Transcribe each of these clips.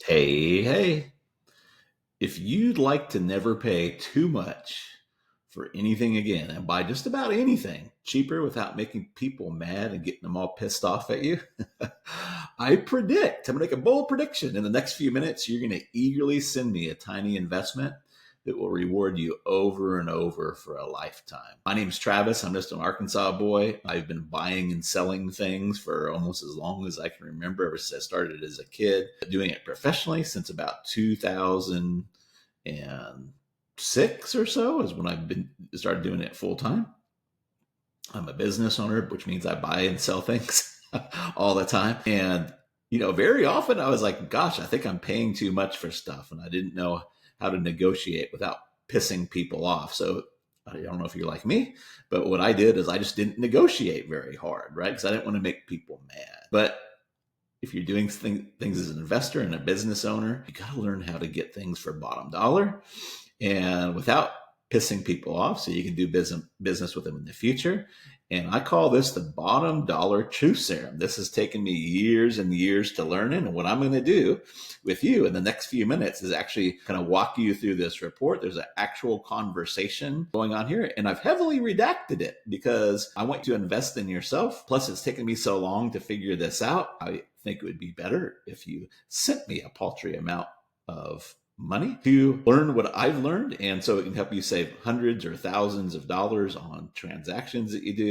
Hey, hey, if you'd like to never pay too much for anything again and buy just about anything cheaper without making people mad and getting them all pissed off at you, I'm going to make a bold prediction. In the next few minutes, you're going to eagerly send me a tiny investment that will reward you over and over for a lifetime. My name's Travis. I'm just an Arkansas boy. I've been buying and selling things for almost as long as I can remember, ever since I started as a kid, doing it professionally since about 2006 or so is when I've been started doing it full time. I'm a business owner, which means I buy and sell things all the time. And, very often I was like, gosh, I think I'm paying too much for stuff. And I didn't know how to negotiate without pissing people off. So I don't know if you're like me, but what I did is I just didn't negotiate very hard, right? Because I didn't want to make people mad. But if you're doing things as an investor and a business owner, you got to learn how to get things for bottom dollar and without pissing people off, so you can do business with them in the future. And I call this the bottom dollar truth serum. This has taken me years and years to learn it. And what I'm going to do with you in the next few minutes is actually kind of walk you through this report. There's an actual conversation going on here, and I've heavily redacted it because I want you to invest in yourself. Plus, it's taken me so long to figure this out. I think it would be better if you sent me a paltry amount of money to learn what I've learned. And so it can help you save hundreds or thousands of dollars on transactions that you do.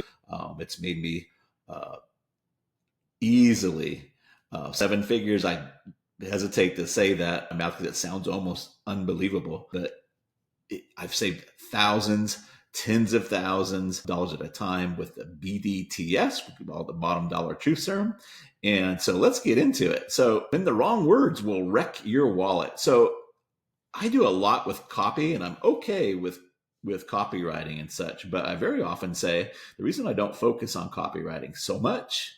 It's made me easily seven figures. I hesitate to say that amount because it sounds almost unbelievable, but I've saved thousands, tens of thousands of dollars at a time with the BDTS, we call the bottom dollar truth serum. And so let's get into it. So when the wrong words will wreck your wallet. So I do a lot with copy, and I'm okay with copywriting and such, but I very often say the reason I don't focus on copywriting so much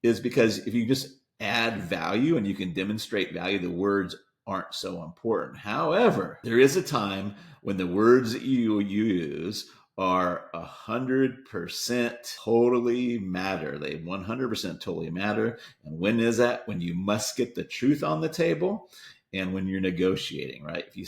is because if you just add value and you can demonstrate value, the words aren't so important. However, there is a time when the words that you use are 100% totally matter. They 100% totally matter. And when is that? When you must get the truth on the table and when you're negotiating, right? If you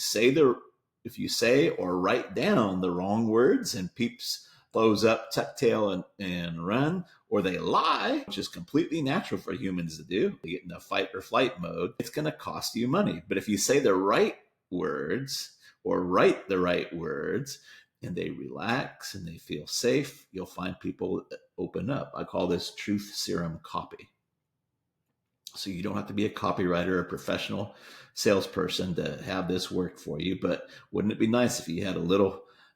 say or write down the wrong words and peeps close up, tuck tail, and run, or they lie, which is completely natural for humans to do, they get in a fight or flight mode, it's going to cost you money. But if you say the right words or write the right words and they relax and they feel safe, you'll find people open up. I call this truth serum copy. So you don't have to be a copywriter or a professional salesperson to have this work for you. But wouldn't it be nice if you had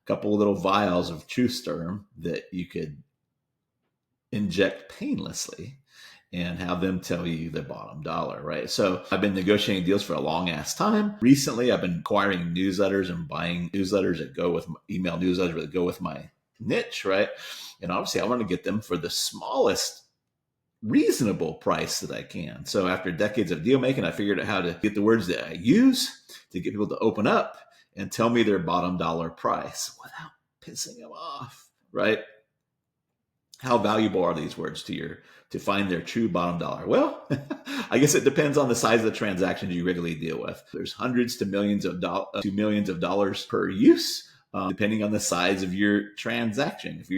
couple of little vials of truth serum that you could inject painlessly and have them tell you the bottom dollar, right? So I've been negotiating deals for a long ass time. Recently, I've been acquiring newsletters and buying newsletters that go with email newsletters that go with my niche, right? And obviously I want to get them for the smallest reasonable price that I can. So after decades of deal making, I figured out how to get the words that I use to get people to open up and tell me their bottom dollar price without pissing them off, right? How valuable are these words to find their true bottom dollar? Well, I guess it depends on the size of the transactions you regularly deal with. There's hundreds to millions of dollars per use. Depending on the size of your transaction. If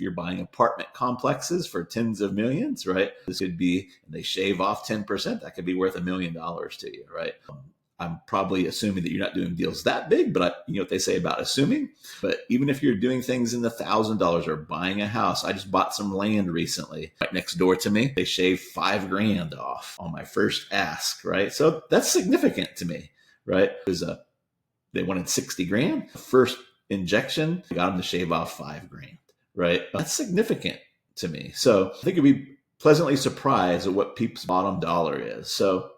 you're buying apartment complexes for tens of millions, right? This could be, they shave off 10%, that could be worth $1 million to you, right? I'm probably assuming that you're not doing deals that big, but you know what they say about assuming. But even if you're doing things in the $1,000 or buying a house, I just bought some land recently right next door to me. They shaved $5,000 off on my first ask, right? So that's significant to me, right? They wanted 60 grand. First injection, got them to shave off $5,000, right? That's significant to me. So I think you'd be pleasantly surprised at what people's bottom dollar is. So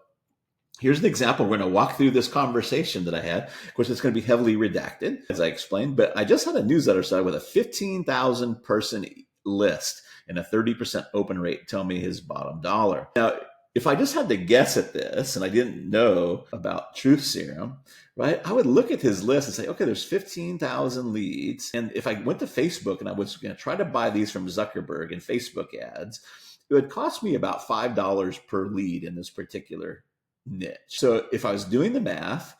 here's an example. We're going to walk through this conversation that I had. Of course, it's going to be heavily redacted, as I explained, but I just had a newsletter site with a 15,000 person list and a 30% open rate tell me his bottom dollar. Now, if I just had to guess at this and I didn't know about Truth Serum, right, I would look at his list and say, okay, there's 15,000 leads. And if I went to Facebook and I was going to try to buy these from Zuckerberg in Facebook ads, it would cost me about $5 per lead in this particular niche. So if I was doing the math,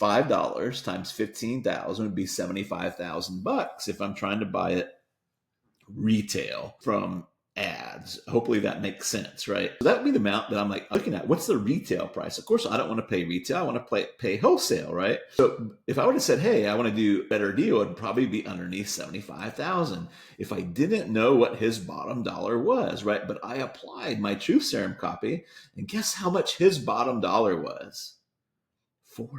$5 times 15,000 would be $75,000 if I'm trying to buy it retail from ads. Hopefully that makes sense, right? So that would be the amount that I'm like looking at. What's the retail price? Of course, I don't want to pay retail. I want to pay wholesale, right? So if I would have said, hey, I want to do a better deal, it'd probably be underneath 75,000 if I didn't know what his bottom dollar was, right? But I applied my truth serum copy, and guess how much his bottom dollar was? $4,000.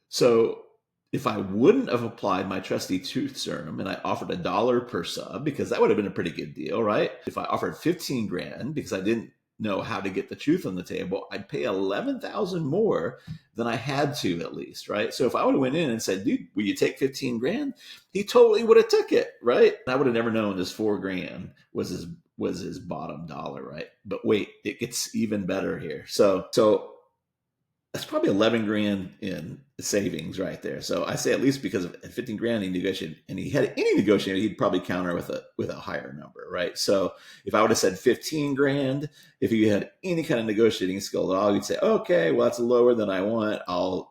So if I wouldn't have applied my trusty truth serum and I offered $1 per sub, because that would have been a pretty good deal, right? If I offered 15 grand because I didn't know how to get the truth on the table, I'd pay 11,000 more than I had to, at least, right? So if I would have went in and said, dude, will you take 15 grand? He totally would have took it, right? I would have never known this 4 grand was his bottom dollar, right? But wait, it gets even better here. So that's probably 11 grand in savings right there. So I say at least because of 15 grand he negotiated, and he had any negotiator, he'd probably counter with a higher number, right? So if I would have said 15 grand, if he had any kind of negotiating skill at all, he'd say, okay, well, that's lower than I want. I'll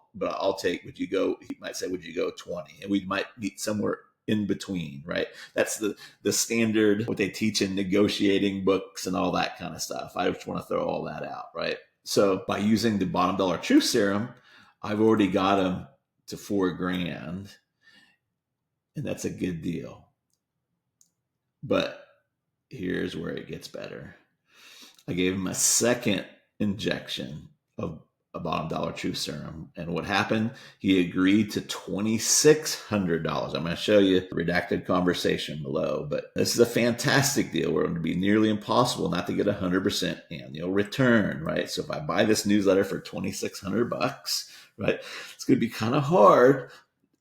take, he might say, would you go 20? And we might meet somewhere in between, right? That's the standard, what they teach in negotiating books and all that kind of stuff. I just want to throw all that out, right? So by using the bottom dollar truth serum, I've already got him to $4 grand, and that's a good deal. But here's where it gets better. I gave him a second injection of a bottom dollar truth serum, and what happened? He agreed to $2,600. I'm going to show you the redacted conversation below, but this is a fantastic deal where it would be nearly impossible not to get 100% annual return, right? So if I buy this newsletter for $2,600, right, it's going to be kind of hard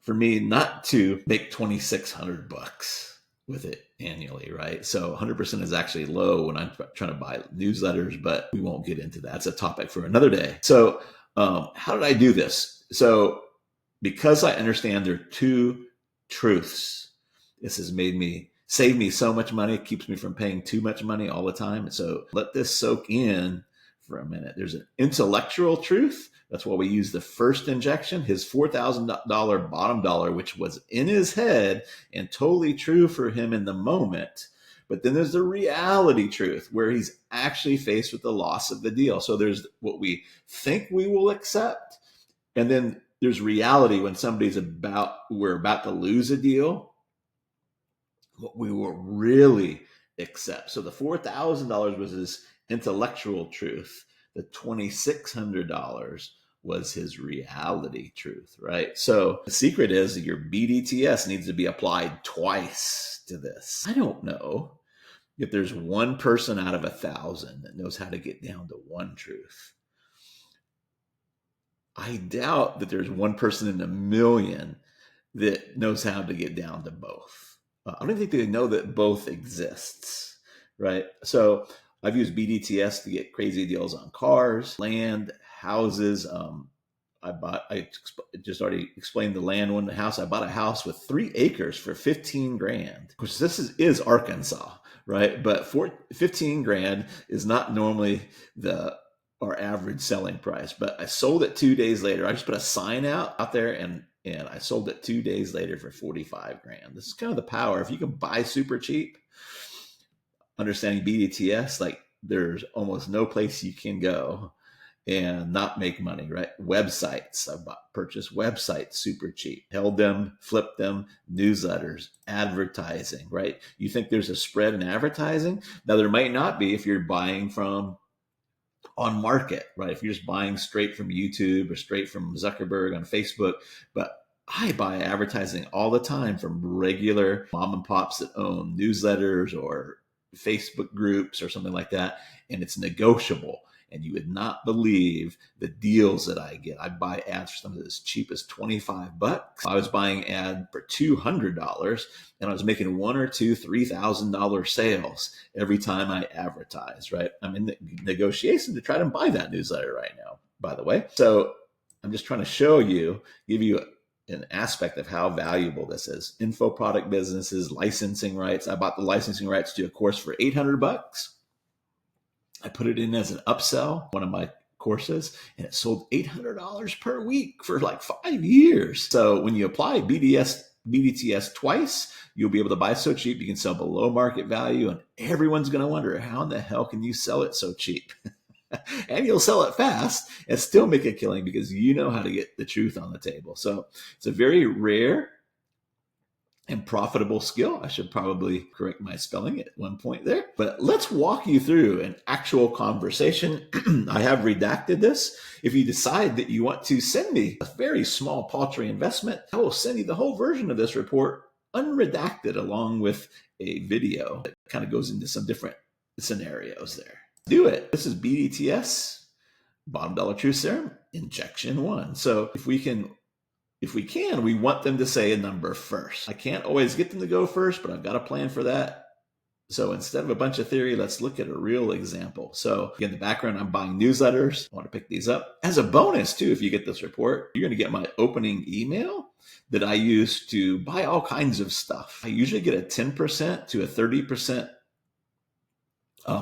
for me not to make $2,600 with it annually, right? So 100% is actually low when I'm trying to buy newsletters, but we won't get into that. It's a topic for another day. So how did I do this? So because I understand there are two truths, this has saved me so much money. It keeps me from paying too much money all the time. So let this soak in for a minute. There's an intellectual truth. That's why we use the first injection, his $4,000 bottom dollar, which was in his head and totally true for him in the moment. But then there's the reality truth where he's actually faced with the loss of the deal. So there's what we think we will accept. And then there's reality when we're about to lose a deal, what we will really accept. So the $4,000 was his intellectual truth. The $2,600 was his reality truth, right? So the secret is that your BDTS needs to be applied twice to this. I don't know if there's one person out of 1,000 that knows how to get down to one truth. I doubt that there's one person in 1,000,000 that knows how to get down to both. I don't think they know that both exists, right? So I've used BDTS to get crazy deals on cars, land, houses. I just already explained the land one, the house. I bought a house with 3 acres for 15 grand. Of course, this is Arkansas, right? But 15 grand is not normally our average selling price. But I sold it 2 days later. I just put a sign out there and I sold it 2 days later for 45 grand. This is kind of the power. If you can buy super cheap, understanding BDTS, like there's almost no place you can go and not make money, right? Websites, purchased websites super cheap, held them, flipped them, newsletters, advertising, right? You think there's a spread in advertising? Now there might not be if you're buying from on market, right? If you're just buying straight from YouTube or straight from Zuckerberg on Facebook, but I buy advertising all the time from regular mom and pops that own newsletters or Facebook groups or something like that, and it's negotiable. And you would not believe the deals that I get. I buy ads for something as cheap as $25. I was buying ad for $200, and I was making $1,000 or $2,000, $3,000 sales every time I advertise, right? I'm in negotiation to try to buy that newsletter right now, by the way. So I'm just trying to give you an aspect of how valuable this is. Info product businesses, licensing rights. I bought the licensing rights to a course for $800. I put it in as an upsell. One of my courses, and it sold $800 per week for like 5 years. So when you apply BDTS twice, you'll be able to buy so cheap you can sell below market value, and everyone's going to wonder, how in the hell can you sell it so cheap? And you'll sell it fast and still make a killing because you know how to get the truth on the table. So it's a very rare and profitable skill. I should probably correct my spelling at one point there. But let's walk you through an actual conversation. I have redacted this. If you decide that you want to send me a very small, paltry investment, I will send you the whole version of this report unredacted along with a video that kind of goes into some different scenarios there. Do it. This is BDTS, bottom dollar truth serum, injection 1. So if we can, we want them to say a number first. I can't always get them to go first, but I've got a plan for that. So instead of a bunch of theory, let's look at a real example. So again, the background, I'm buying newsletters. I want to pick these up. As a bonus too, if you get this report, you're going to get my opening email that I use to buy all kinds of stuff. I usually get a 10% to a 30%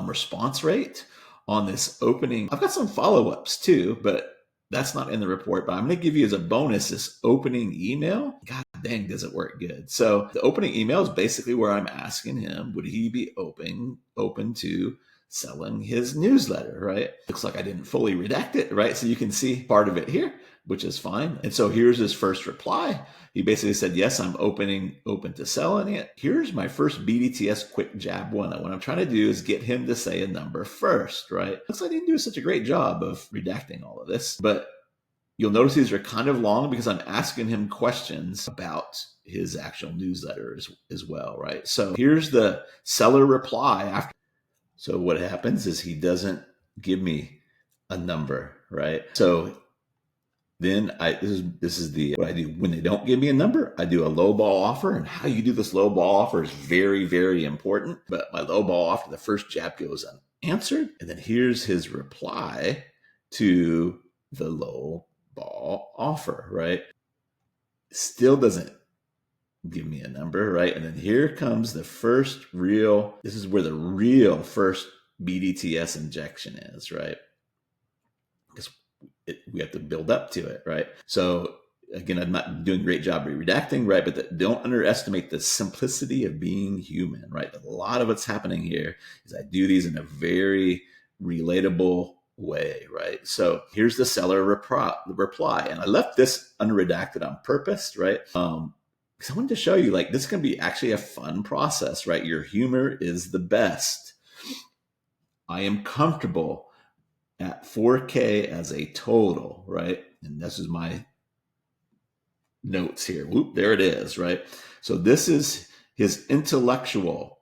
response rate on this opening. I've got some follow-ups too, but that's not in the report, but I'm going to give you as a bonus this opening email. God dang, does it work good. So the opening email is basically where I'm asking him, would he be open to selling his newsletter, right? Looks like I didn't fully redact it, right? So you can see part of it here, which is fine. And so here's his first reply. He basically said, yes, I'm open to selling it. Here's my first BDTS quick jab one. And what I'm trying to do is get him to say a number first, right? Looks like I didn't do such a great job of redacting all of this, but you'll notice these are kind of long because I'm asking him questions about his actual newsletter as well, right? So here's the seller reply after. So what happens is he doesn't give me a number, right? So then this is what I do when they don't give me a number. I do a lowball offer, and how you do this lowball offer is very, very important. But my lowball offer, the first jab goes unanswered, and then here's his reply to the lowball offer, right? Still doesn't give me a number, right? And then here comes the first real. This is where the real first BDTS injection is, right? Because we have to build up to it, right? So again, I'm not doing a great job of redacting, right? But don't underestimate the simplicity of being human, right? A lot of what's happening here is I do these in a very relatable way, right? So here's the seller reply. And I left this unredacted on purpose, right? Because I wanted to show you, like, this can be actually a fun process, right? Your humor is the best. I am comfortable at 4K as a total, right? And this is my notes here. Whoop, there it is, right? So this is his intellectual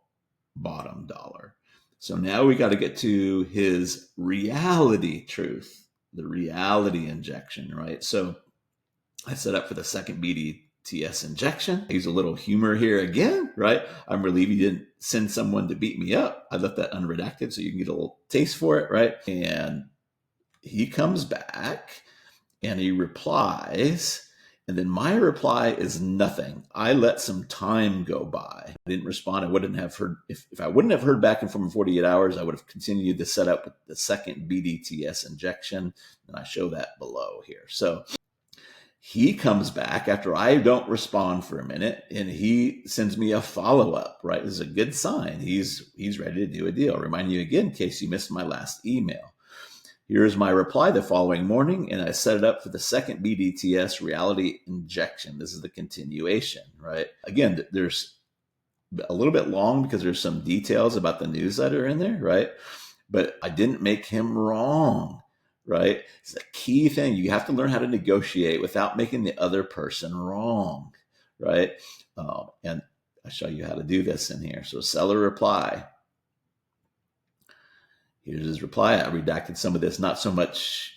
bottom dollar. So now we got to get to his reality truth, the reality injection, right? So I set up for the second BDTS injection. I use a little humor here again, right? I'm relieved you didn't send someone to beat me up. I left that unredacted so you can get a little taste for it, right? And he comes back and he replies, and then my reply is nothing. I let some time go by. I didn't respond. I wouldn't have heard, if I wouldn't have heard back from 48 hours, I would have continued to set up with the second BDTS injection, and I show that below here. So he comes back after I don't respond for a minute, and he sends me a follow-up, right? This is a good sign. He's ready to do a deal. Remind you again, in case you missed my last email. Here's my reply the following morning, and I set it up for the second BDTS reality injection. This is the continuation, right? Again, there's a little bit long because there's some details about the newsletter in there, right? But I didn't make him wrong, right? It's a key thing. You have to learn how to negotiate without making the other person wrong, right? And I'll show you how to do this in here. So seller reply. Here's his reply. I redacted some of this, not so much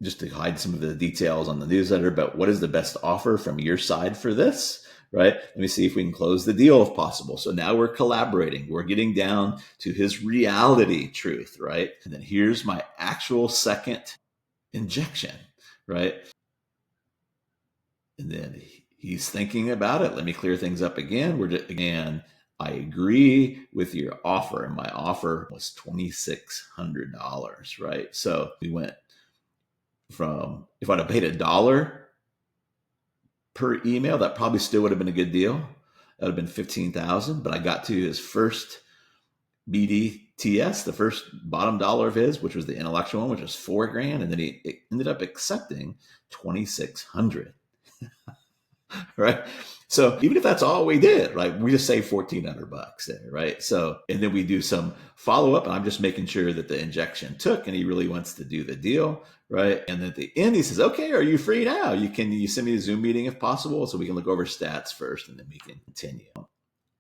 just to hide some of the details on the newsletter, but what is the best offer from your side for this, right? Let me see if we can close the deal if possible. So now we're collaborating. We're getting down to his reality truth, right? And then here's my actual second injection, right? And then he's thinking about it. Let me clear things up again. I agree with your offer, and my offer was $2,600, right? So we went from, if I'd have paid $1 per email, that probably still would have been a good deal. That would have been 15,000, but I got to his first BDTS, the first bottom dollar of his, which was the intellectual one, which was $4,000. And then he ended up accepting 2,600. Right. So even if that's all we did, right, we just saved $1,400 there. Right. So, and then we do some follow up, and I'm just making sure that the injection took, and he really wants to do the deal. Right. And then at the end, he says, okay, are you free now? You send me a Zoom meeting if possible, so we can look over stats first, and then we can continue.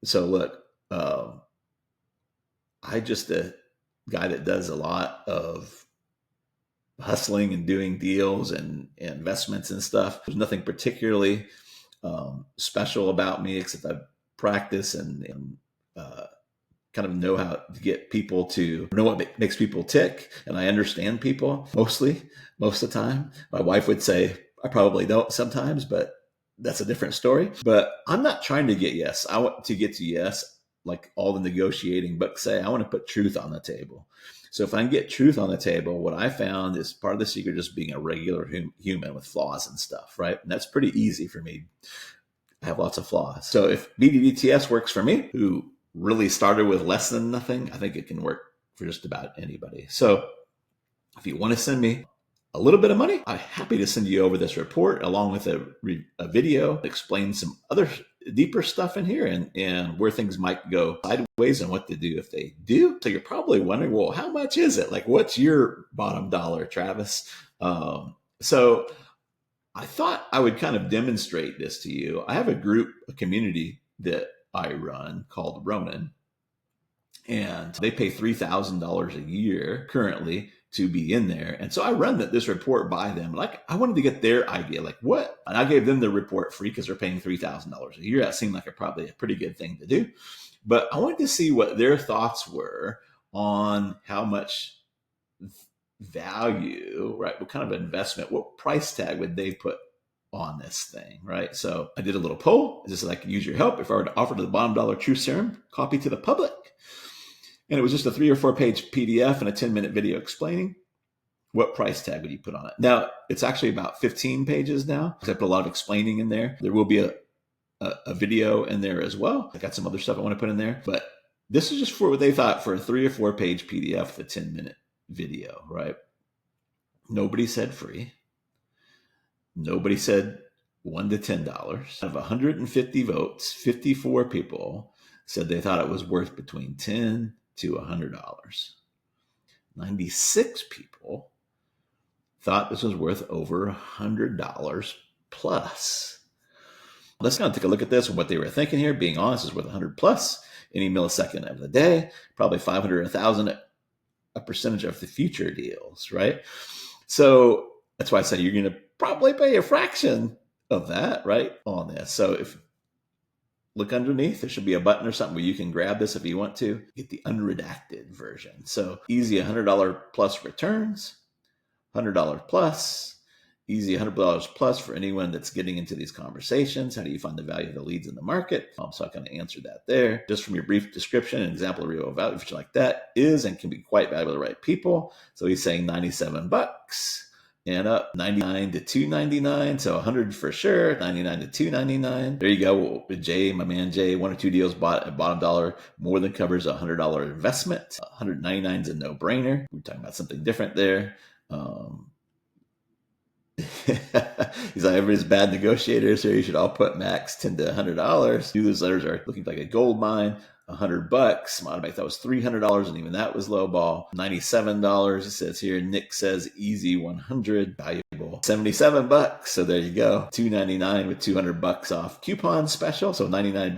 So look, I just a guy that does a lot of hustling and doing deals and investments and stuff. There's nothing particularly special about me, except I practice and kind of know how to get people to know what makes people tick. And I understand people most of the time. My wife would say I probably don't sometimes, but that's a different story. But I'm not trying to get yes. I want to get to yes, like all the negotiating books say. I want to put truth on the table. So if I can get truth on the table, what I found is part of the secret just being a regular human with flaws and stuff, right? And that's pretty easy for me. I have lots of flaws. So if BDDTS works for me, who really started with less than nothing, I think it can work for just about anybody. So if you want to send me a little bit of money, I'm happy to send you over this report along with a video that explains some other deeper stuff in here and where things might go sideways and what to do if they do. So you're probably wondering, well, how much is it? Like, what's your bottom dollar, Travis? So I thought I would kind of demonstrate this to you. I have a community that I run called Ronin, and they pay $3,000 a year currently to be in there. And so I run this report by them. Like, I wanted to get their idea, like what? And I gave them the report free because they're paying $3,000 a year. That seemed like probably a pretty good thing to do. But I wanted to see what their thoughts were on how much value, right? What kind of investment, what price tag would they put on this thing, right? So I did a little poll. Is this like, use your help if I were to offer to the bottom dollar truth serum copy to the public? And it was just a 3 or 4 page PDF and a 10-minute video explaining what price tag would you put on it. Now, it's actually about 15 pages now, because I put a lot of explaining in there. There will be a video in there as well. I got some other stuff I want to put in there, but this is just for what they thought for a 3 or 4 page PDF, the 10-minute video, right? Nobody said free. Nobody said $1 to $10. Out of 150 votes, 54 people said they thought it was worth between $10 to $100. 96 people thought this was worth over $100 plus. Let's kind of take a look at this and what they were thinking here. Being honest, is worth 100 plus any millisecond of the day, probably 500 or 1,000, a percentage of the future deals, right? So that's why I say you're going to probably pay a fraction of that, right, on this. So if look underneath, there should be a button or something where you can grab this if you want to. Get the unredacted version. So easy $100 plus returns, $100 plus, easy $100 plus for anyone that's getting into these conversations. How do you find the value of the leads in the market? So I kind of answered that there. Just from your brief description, an example of real value feature like that is and can be quite valuable to the right people. So he's saying $97 and up 99 to 299. So 100 for sure, 99 to 299. There you go. Jay, my man Jay, 1 or 2 deals bought at bottom dollar, more than covers a $100 investment. 199 is a no-brainer. We're talking about something different there. He's like, everybody's bad negotiators here. You should all put max $10 to $100. Newsletters are looking like a gold mine. $100. Modibike, that was $300, and even that was low ball. $97. It says here. Nick says easy 100, valuable $77. So there you go. $299 with $200 off coupon special. So $99.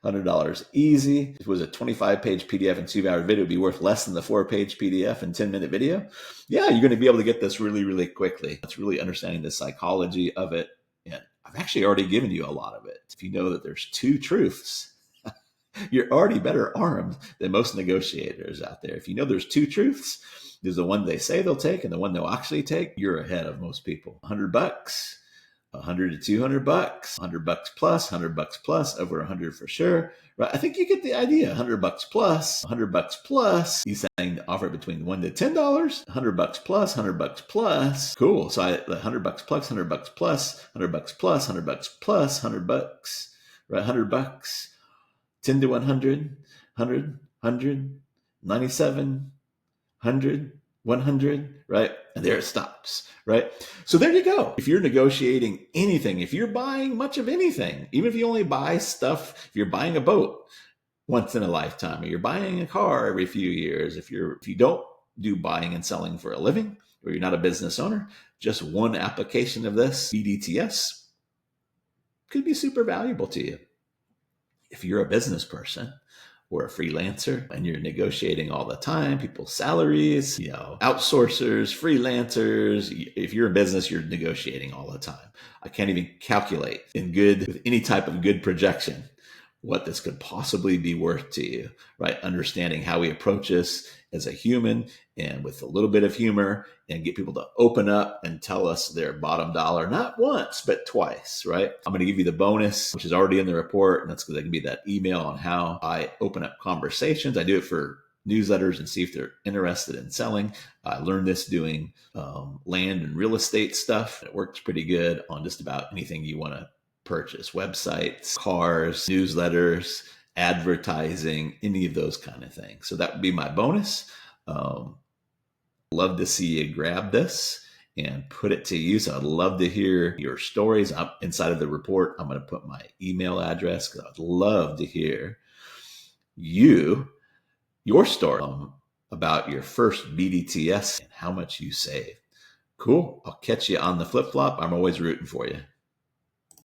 $100 easy. If it was a 25-page PDF and 2-hour video, it would be worth less than the 4-page PDF and 10-minute video. Yeah, you're going to be able to get this really, really quickly. It's really understanding the psychology of it. And I've actually already given you a lot of it. If you know that there's 2 truths, you're already better armed than most negotiators out there. If you know there's 2 truths, there's the one they say they'll take and the one they'll actually take, you're ahead of most people. $100. 100 to 200 bucks, 100 bucks plus, 100 bucks plus, over 100 for sure. Right? I think you get the idea. 100 bucks plus, 100 bucks plus. He's saying offer between $1 to $10, 100 bucks plus, 100 bucks plus. Cool. So 100 bucks plus, 100 bucks plus, 100 bucks plus, 100 bucks plus, 100 bucks, right? 100 bucks, 10 to 100, 100, 97, 100, 100, right? And there it stops, right? So there you go. If you're negotiating anything, if you're buying much of anything, even if you only buy stuff, if you're buying a boat once in a lifetime, or you're buying a car every few years, if you don't do buying and selling for a living, or you're not a business owner, just one application of this BDTS could be super valuable to you. If you're a business person or a freelancer and you're negotiating all the time, people's salaries, outsourcers, freelancers. If you're a business, you're negotiating all the time. I can't even calculate with any type of good projection what this could possibly be worth to you, right? Understanding how we approach this as a human and with a little bit of humor, and get people to open up and tell us their bottom dollar, not once, but twice, right? I'm going to give you the bonus, which is already in the report, and that's going to be that email on how I open up conversations. I do it for newsletters and see if they're interested in selling. I learned this doing land and real estate stuff. It works pretty good on just about anything you want to purchase: websites, cars, newsletters, advertising, any of those kind of things. So that would be my bonus. Love to see you grab this and put it to use. I'd love to hear your stories. Inside of the report, I'm going to put my email address because I'd love to hear your story about your first BDTS and how much you saved. Cool. I'll catch you on the flip-flop. I'm always rooting for you.